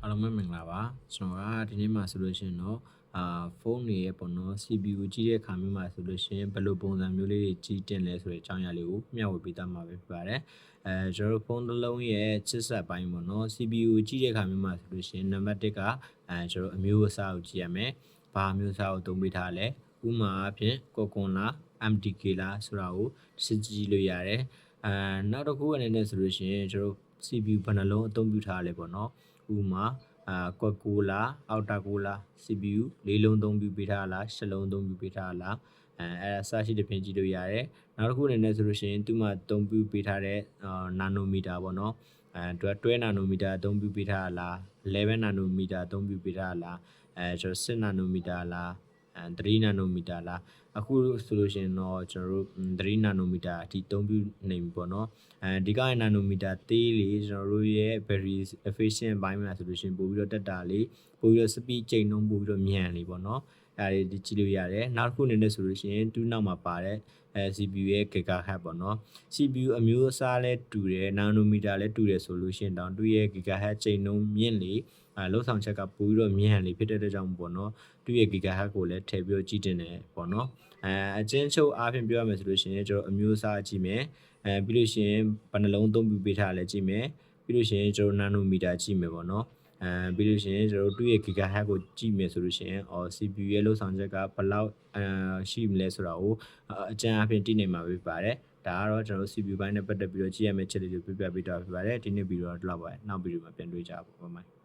အားလုံးပဲမင်္ဂလာပါကျွန်တော်ကဒီနေ့မှာဆိုလို့ရှိရင်တော့ဖုန်းတွေရဲ့ပေါ့နော် CPU ကြီးတဲ့အခါမျိုးမှာဆိုလို့ရှိရင်ဘယ်လိုပုံစံမျိုးလေးတွေကြီးတင်လဲဆိုတဲ့အကြောင်းအရာလေးကိုမျှဝေပေးသားမှာပဲဖြစ်ပါတယ်ကျွန်တော်ဖုန်းတစ်လုံးရဲ့ချစ်ဆက်ပိုင်းပေါ့နော် CPU ကြီးတဲ့အခါမျိုးမှာဆိုလို့ရှိရင်နံပါတ်1ကကျွန်တော်အမျိုးအစားကိုကြည့်ရမယ်ဘာအမျိုးအစားကိုသုံးပေးထားလဲဥမာအဖြစ်ကိုကွန်လား MTK လားဆိုတာကိုစစ်ကြည့်လို့ရတယ်နောက်တစ်ခုအနေနဲ့ဆိုလို့ရှိရင်ကျွန်တော် CPU ဘယ်နှလုံးအသုံးပြုထားလဲပေါ့နော်ဥမာကွက်ကိုလားအောက်တာကိုလား CPU ၄လုံးသုံးပြုပေးထားလား၈လုံးသုံးပြုပေးထားလားအဲအစရှိတဲ့ပြင်ကြည့်လို့ရတယ်နောက်တစ်ခုအနေနဲ့ဆိုလို့ရှိရင်သူမှသုံးပြုပေးထားတဲ့နာနိုမီတာပေါ့နော်12နာနိုမီတာအသုံးပြုပေးထားလား11နာနိုမီတာအသုံးပြုပေးထားလားကျွန်တော်6နာနိုမီတာလား3နာနိုမီတာလားအခုဆိုလို့ရှိရင်တော့ကျွန်တော်တို့3နာနိုမီတာအထိသုံးပြုနေပြီပေါ့နော်ဒီကနာနိုမီတာသေးလေကျွန်တော်တို့ရဲ့ battery efficient ဘိုင်းမှာဆိုလို့ရှိရင်ပို့ပြီးတော့တက်တာလေပို့ပြီးတော့ speed ချိန်နှုန်းပို့ပြီးတော့မြန်လေပေါ့နော်ဒါတွေကြည့်လို့ရတယ်နောက်တစ်ခုအနေနဲ့ဆိုလို့ရှိရင်သူ့နောက်မှာပါတဲ့CPU ရဲ့ gigahertz ပေါ့နော် CPU အမျိုးအစားလဲတူတယ်နာနိုမီတာလဲတူတယ်ဆိုလို့ရှိရင်တောင်သူ့ရဲ့ gigahertz ချိန်နှုန်းမြင့်လေလုံဆောင်ချက်ကပို့ပြီးတော့မြန်လေဖြစ်တဲ့အတွက်ကြောင့်ပေါ့နော်သူ့ရဲ့ gigahertz ကိုလည်းထည့်ပြီးတော့ကြည့်တင်တယ်ပေါ့နော်အချင်းချုပ်အားဖြင့်ပြောရမယ်ဆိုလို့ရှိရင်ကျွန်တော်အမျိုးအစားကြည့်မယ်ပြီးလို့ရှိရင်ဘယ်နှလုံးသုံးပြုပေးထားလဲကြည့်မယ်ပြီးလို့ရှိရင်ကျွန်တော်နာနိုမီတာကြည့်မယ်ပေါ့နော်ပြီးလို့ရှိရင်ကျွန်တော်တို့ရဲ့ gigahertz ကိုကြည့်မယ်ဆိုလို့ရှိရင်CPU ရဲ့လုံဆောင်ချက်ကဘယ်လောက်ရှိမလဲဆိုတာကိုအကြမ်းအဖြစ်သိနိုင်မှာဖြစ်ပါတယ်ဒါကတော့ကျွန်တော်တို့ CPU ဘိုင်းနဲ့ပတ်သက်ပြီးတော့ကြည့်ရမယ့်ချက်လေးတွေပြပြပေးတာဖြစ်ပါတယ်ဒီနေ့ဗီဒီယိုတော့ဒီလောက်ပါပဲနောက်ဗီဒီယိုမှာပြန်တွေ့ကြပါဦးဘိုင်